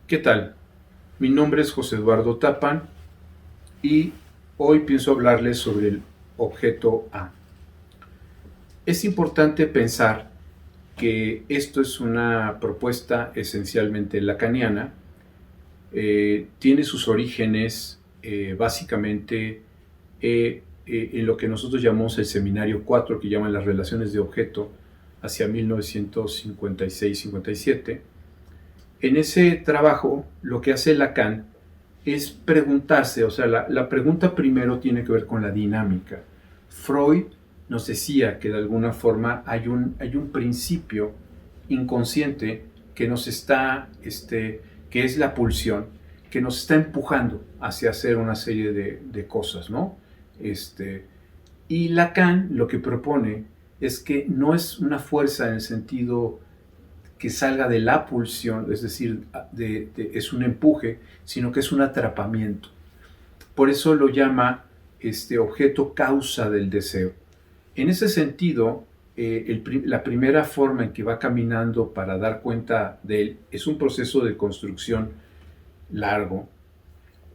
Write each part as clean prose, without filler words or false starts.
¿Qué tal? Mi nombre es José Eduardo Tapan y hoy pienso hablarles sobre el objeto A. Es importante pensar que esto es una propuesta esencialmente lacaniana. Tiene sus orígenes básicamente en lo que nosotros llamamos el Seminario 4, que llaman las relaciones de objeto, hacia 1956-57. En ese trabajo, lo que hace Lacan es preguntarse, o sea, la pregunta primero tiene que ver con la dinámica. Freud nos decía que de alguna forma hay un principio inconsciente que nos está, que es la pulsión, que nos está empujando hacia hacer una serie de cosas, ¿no? Y Lacan lo que propone es que no es una fuerza en el sentido que salga de la pulsión, es decir, es un empuje, sino que es un atrapamiento. Por eso lo llama objeto causa del deseo. En ese sentido, la primera forma en que va caminando para dar cuenta de él es un proceso de construcción largo,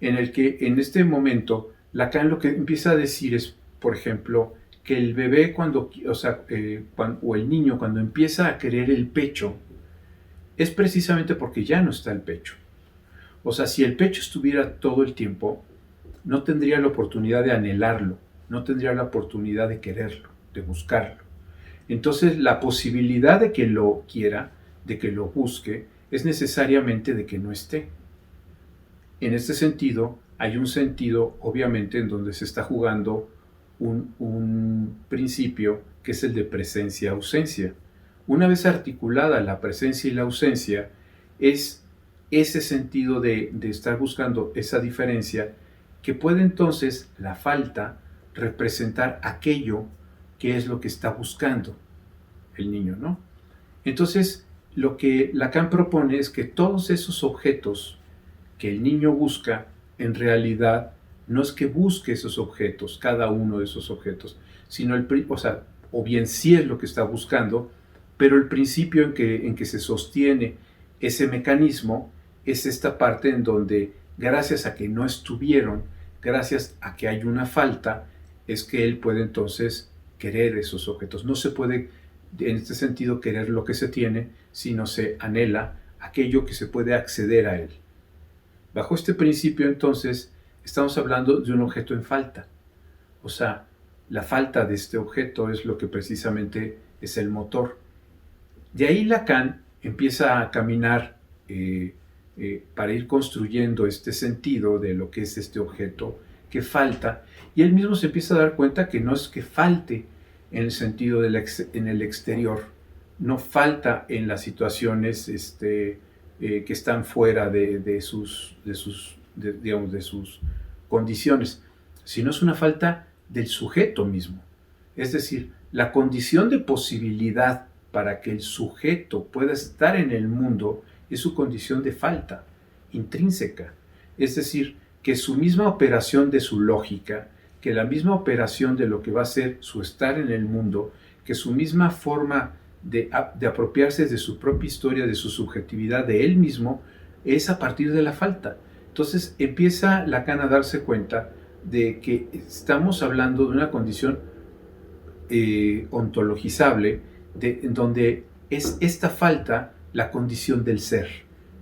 en el que en este momento Lacan lo que empieza a decir es, por ejemplo, que el bebé o el niño cuando empieza a querer el pecho, es precisamente porque ya no está el pecho. O sea, si el pecho estuviera todo el tiempo, no tendría la oportunidad de anhelarlo, no tendría la oportunidad de quererlo, de buscarlo. Entonces, la posibilidad de que lo quiera, de que lo busque, es necesariamente de que no esté. En este sentido, hay un sentido, obviamente, en donde se está jugando un principio que es el de presencia-ausencia. Una vez articulada la presencia y la ausencia, es ese sentido de estar buscando esa diferencia que puede entonces la falta representar aquello que es lo que está buscando el niño, ¿no? Entonces, lo que Lacan propone es que todos esos objetos que el niño busca, en realidad no es que busque esos objetos, cada uno de esos objetos, sino o bien sí es lo que está buscando, pero el principio en que se sostiene ese mecanismo es esta parte en donde, gracias a que no estuvieron, gracias a que hay una falta, es que él puede entonces querer esos objetos. No se puede, en este sentido, querer lo que se tiene, sino se anhela aquello que se puede acceder a él. Bajo este principio, entonces, estamos hablando de un objeto en falta. O sea, la falta de este objeto es lo que precisamente es el motor. De ahí Lacan empieza a caminar para ir construyendo este sentido de lo que es este objeto que falta, y él mismo se empieza a dar cuenta que no es que falte en el sentido en el exterior, no falta en las situaciones que están fuera de sus condiciones, sino es una falta del sujeto mismo. Es decir, la condición de posibilidad para que el sujeto pueda estar en el mundo es su condición de falta intrínseca. Es decir, que su misma operación de su lógica, que la misma operación de lo que va a ser su estar en el mundo, que su misma forma de apropiarse de su propia historia, de su subjetividad, de él mismo, es a partir de la falta. Entonces empieza Lacan a darse cuenta de que estamos hablando de una condición ontologizable, en donde es esta falta la condición del ser.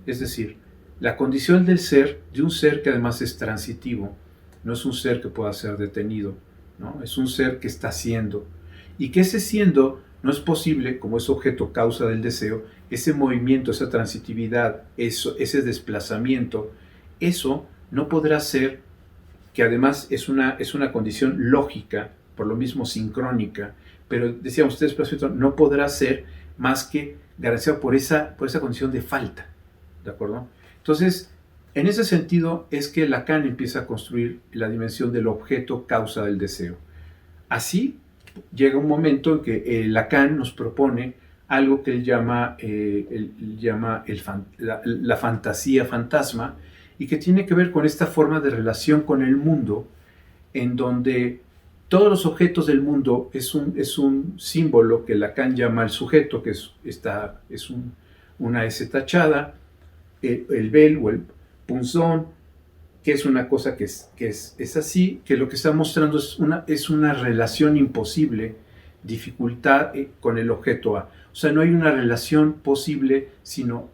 Es decir, la condición del ser, de un ser que además es transitivo, no es un ser que pueda ser detenido, ¿no? Es un ser que está siendo. Y que ese siendo no es posible, como es objeto causa del deseo, ese movimiento, esa transitividad, ese desplazamiento, eso no podrá ser, que además es una condición lógica, por lo mismo sincrónica, pero decíamos, este desplazamiento no podrá ser más que garantizado por esa condición de falta, ¿de acuerdo? Entonces, en ese sentido es que Lacan empieza a construir la dimensión del objeto causa del deseo. Así, llega un momento en que Lacan nos propone algo que él llama, la fantasía fantasma, y que tiene que ver con esta forma de relación con el mundo, en donde todos los objetos del mundo es un símbolo que Lacan llama el sujeto, que es una S tachada, el vel o el punzón, que es una cosa que es así, que lo que está mostrando es una relación imposible, dificultad con el objeto A. O sea, no hay una relación posible, sino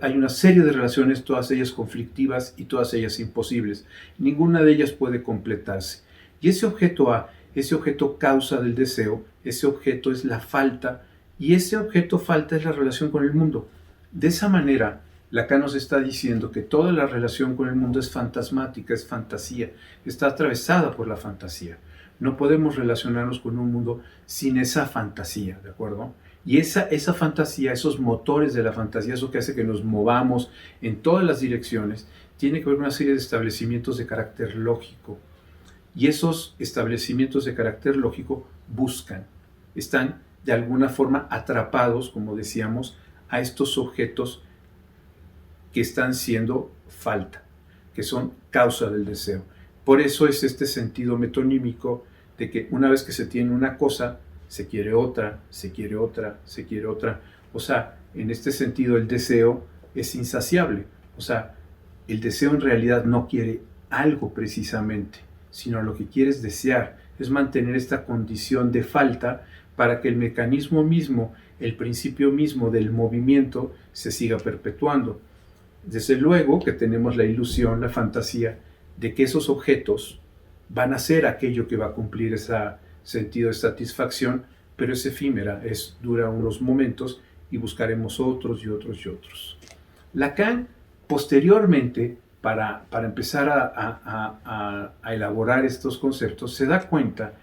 hay una serie de relaciones, todas ellas conflictivas y todas ellas imposibles. Ninguna de ellas puede completarse. Y ese objeto A, ese objeto causa del deseo, ese objeto es la falta, y ese objeto falta es la relación con el mundo. De esa manera, Lacan nos está diciendo que toda la relación con el mundo es fantasmática, es fantasía, está atravesada por la fantasía. No podemos relacionarnos con un mundo sin esa fantasía, ¿de acuerdo? Y esa fantasía, esos motores de la fantasía, eso que hace que nos movamos en todas las direcciones, tiene que ver con una serie de establecimientos de carácter lógico. Y esos establecimientos de carácter lógico están de alguna forma atrapados, como decíamos, a estos objetos que están siendo falta, que son causa del deseo. Por eso es este sentido metonímico de que una vez que se tiene una cosa, se quiere otra, se quiere otra, se quiere otra. O sea, en este sentido el deseo es insaciable. O sea, el deseo en realidad no quiere algo precisamente, sino lo que quiere es desear, es mantener esta condición de falta para que el mecanismo mismo, el principio mismo del movimiento se siga perpetuando. Desde luego que tenemos la ilusión, la fantasía de que esos objetos van a ser aquello que va a cumplir ese sentido de satisfacción, pero es efímera, dura unos momentos y buscaremos otros y otros y otros. Lacan, posteriormente, para empezar a elaborar estos conceptos, se da cuenta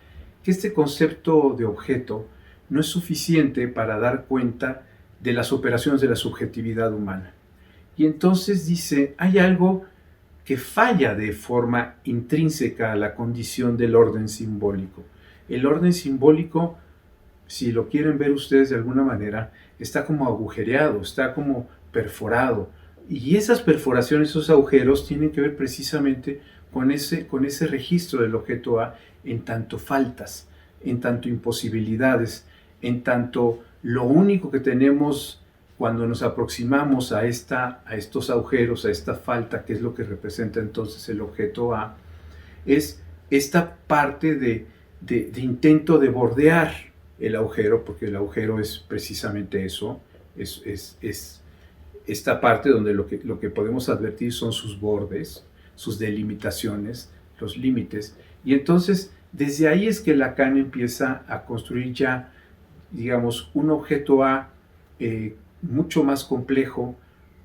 que este concepto de objeto no es suficiente para dar cuenta de las operaciones de la subjetividad humana. Y entonces dice, hay algo que falla de forma intrínseca a la condición del orden simbólico. El orden simbólico, si lo quieren ver ustedes de alguna manera, está como agujereado, está como perforado. Y esas perforaciones, esos agujeros, tienen que ver precisamente con ese registro del objeto A en tanto faltas, en tanto imposibilidades, en tanto lo único que tenemos cuando nos aproximamos a estos agujeros, a esta falta, que es lo que representa entonces el objeto A, es esta parte de intento de bordear el agujero, porque el agujero es precisamente eso, es esta parte donde lo que podemos advertir son sus bordes, sus delimitaciones, los límites, y entonces desde ahí es que Lacan empieza a construir ya, digamos, un objeto A mucho más complejo,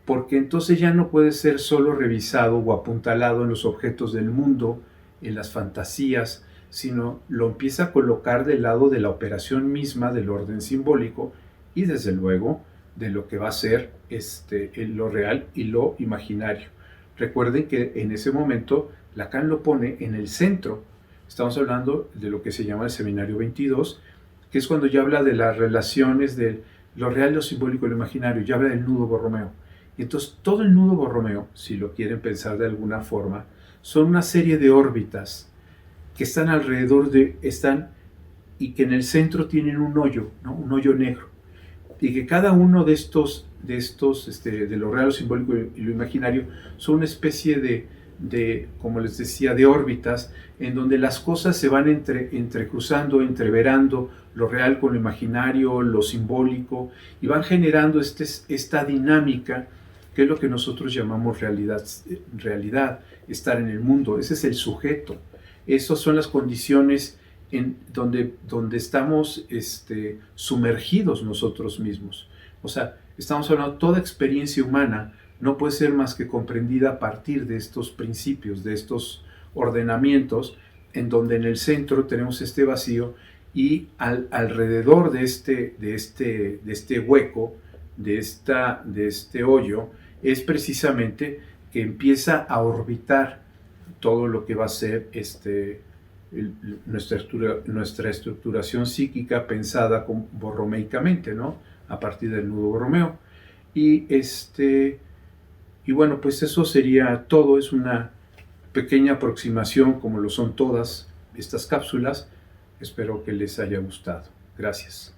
porque entonces ya no puede ser solo revisado o apuntalado en los objetos del mundo, en las fantasías, sino lo empieza a colocar del lado de la operación misma del orden simbólico y desde luego de lo que va a ser lo real y lo imaginario. Recuerden que en ese momento Lacan lo pone en el centro. Estamos hablando de lo que se llama el Seminario 22, que es cuando ya habla de las relaciones de lo real, lo simbólico y lo imaginario, ya habla del nudo Borromeo. Y entonces todo el nudo Borromeo, si lo quieren pensar de alguna forma, son una serie de órbitas que están alrededor y que en el centro tienen un hoyo, ¿no? Un hoyo negro. Y que cada uno de lo real, lo simbólico y lo imaginario, son una especie de, como les decía, de órbitas en donde las cosas se van entrecruzando, entreverando, lo real con lo imaginario, lo simbólico, y van generando esta dinámica que es lo que nosotros llamamos realidad, estar en el mundo. Ese es el sujeto. Esas son las condiciones donde estamos sumergidos nosotros mismos. O sea, estamos hablando de toda experiencia humana no puede ser más que comprendida a partir de estos principios, de estos ordenamientos, en donde en el centro tenemos este vacío y alrededor de este hueco, de este hoyo, es precisamente que empieza a orbitar todo lo que va a ser nuestra estructuración psíquica pensada borromeicamente, ¿no? A partir del nudo Borromeo. Y bueno, pues eso sería todo. Es una pequeña aproximación, como lo son todas estas cápsulas. Espero que les haya gustado. Gracias.